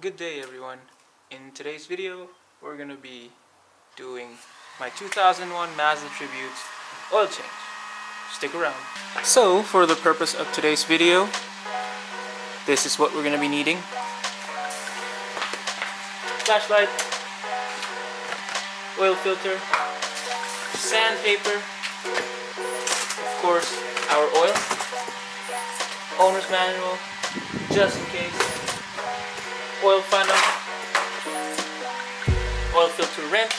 Good day everyone. In today's video we're going to be doing my 2001 Mazda Tribute oil change. Stick around. So for the purpose of today's video, this is what we're going to be needing. Flashlight, oil filter, sandpaper, of course our oil, owner's manual just in case, oil funnel, oil filter wrench,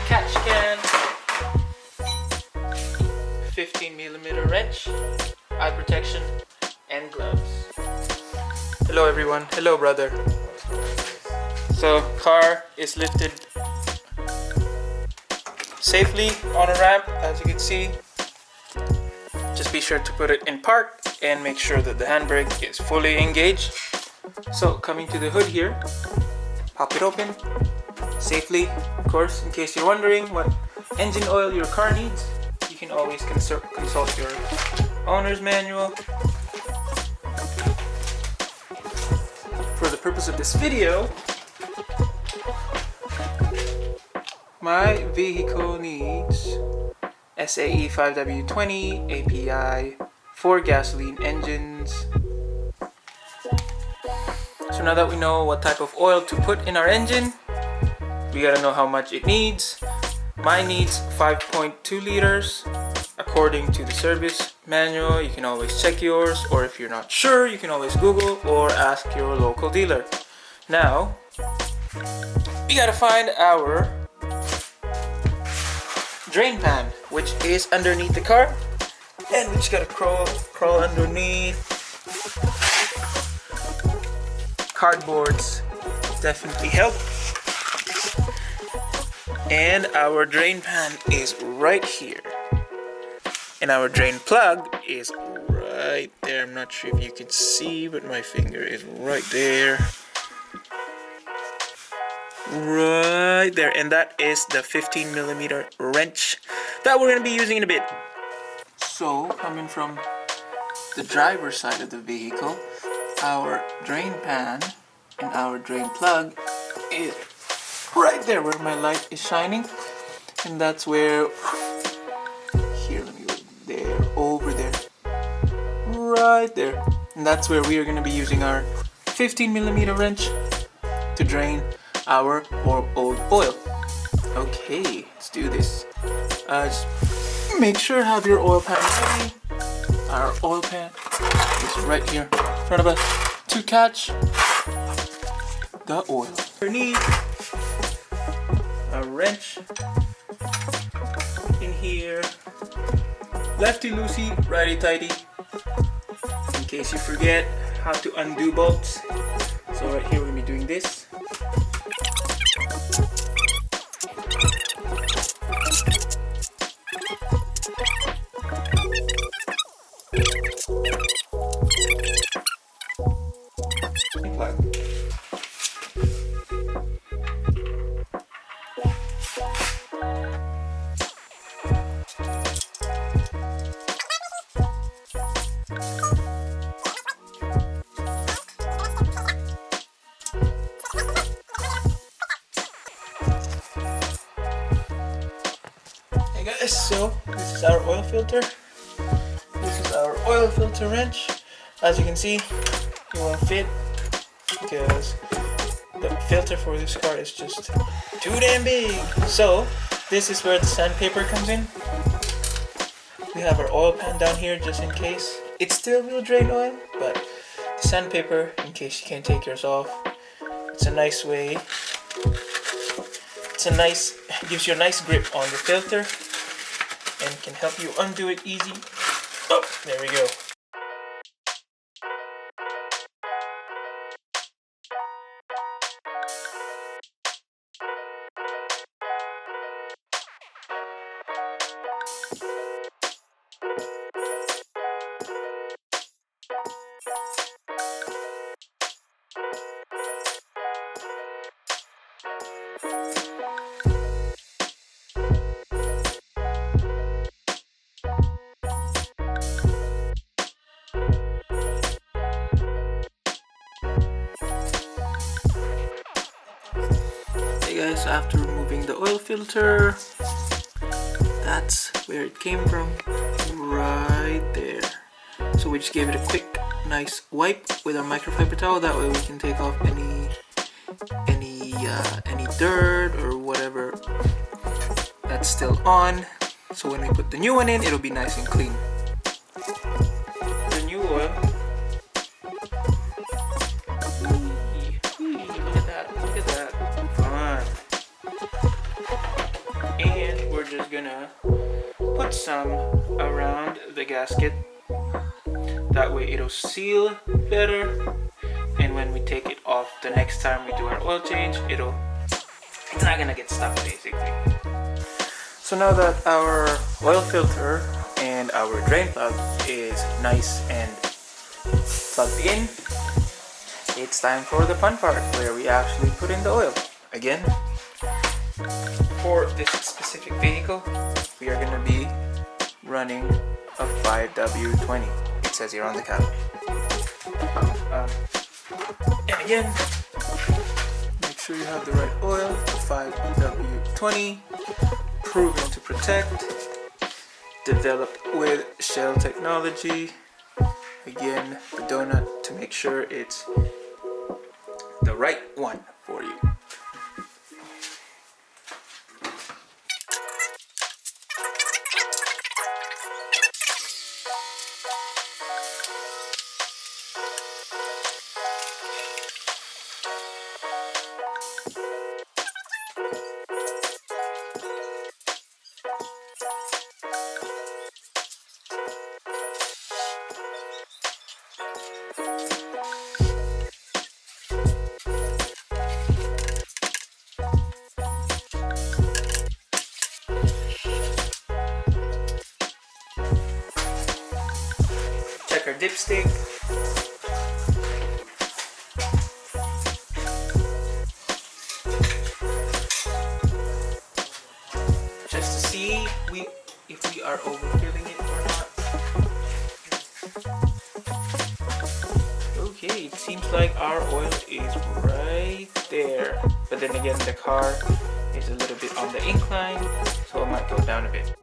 catch can, 15mm wrench, eye protection, and gloves. Hello everyone. Hello brother. So car is lifted safely on a ramp, as you can see. Just be sure to put it in park and make sure that the handbrake is fully engaged. So coming to the hood here, pop it open safely. Of course, in case you're wondering what engine oil your car needs, you can always consult your owner's manual. For the purpose of this video, my vehicle needs SAE 5W20 API, 4 gasoline engines. So now that we know what type of oil to put in our engine, we gotta know how much it needs. Mine needs 5.2 liters according to the service manual. You can always check yours, or if you're not sure, you can always Google or ask your local dealer. Now, we gotta find our drain pan, which is underneath the car, and we just gotta crawl underneath. Cardboards definitely help. And our drain pan is right here, and our drain plug is right there. I'm not sure if you can see, but my finger is right there. Right there, and that is the 15mm wrench that we're going to be using in a bit. So coming from the driver's side of the vehicle, our drain pan and our drain plug is right there where my light is shining, and that's where, here, let me go there, over there, right there, and that's where we are going to be using our 15mm wrench to drain our old oil. Okay, let's do this. Just make sure to have your oil pan ready. Our oil pan is right here in front of us to catch the oil. We need a wrench in here, lefty loosey, righty tighty, in case you forget how to undo bolts. So right here we're gonna be doing this. So this is our oil filter. This is our oil filter wrench. As you can see, it won't fit because the filter for this car is just too damn big. So this is where the sandpaper comes in. We have our oil pan down here just in case. It still will drain oil, but the sandpaper, in case you can't take yours off, it's a nice way. Gives you a nice grip on the filter and can help you undo it easy. Oh, there we go. guys, after removing the oil filter, that's where it came from, right there. So we just gave it a quick nice wipe with our microfiber towel. That way we can take off any dirt or whatever that's still on. So when we put the new one in, it'll be nice and clean. The new oil. Look at that. Fun. And we're just gonna put some around the gasket. That way it'll seal better. And when we take it off the next time we do our oil change, it's not gonna get stuck basically. So now that our oil filter and our drain plug is nice and plugged in, it's time for the fun part where we actually put in the oil. Again, for this specific vehicle, we are gonna be running a 5W20. It says here on the cap. And again, make sure you have the right oil. 5W20, proven to protect, developed with Shell technology. Again, the donut to make sure it's the right one for you. Check our dipstick. Just to see if we are overfilling it or not. Okay, it seems like our oil is right there. But then again, the car is a little bit on the incline, so it might go down a bit.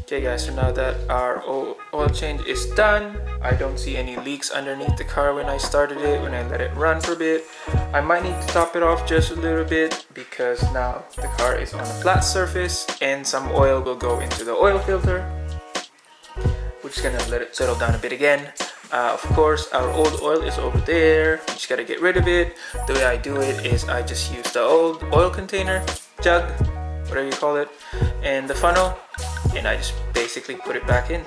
Okay guys, so now that our oil change is done, I don't see any leaks underneath the car when I started it, when I let it run for a bit. I might need to top it off just a little bit because now the car is on a flat surface and some oil will go into the oil filter. We're just gonna let it settle down a bit again. Of course, our old oil is over there. You just gotta get rid of it. The way I do it is I just use the old oil container, jug, whatever you call it, and the funnel, and I just basically put it back in.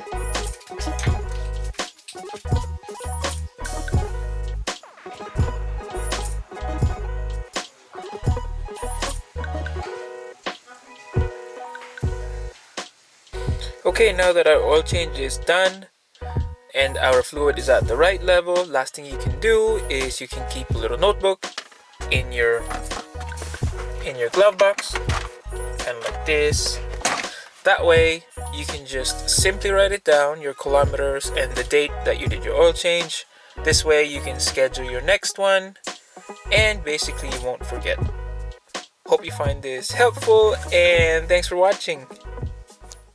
Okay, now that our oil change is done and our fluid is at the right level, last thing you can do is you can keep a little notebook in your glove box, and like this. That way you can just simply write it down, your kilometers and the date that you did your oil change. This way you can schedule your next one and basically you won't forget. Hope you find this helpful and thanks for watching.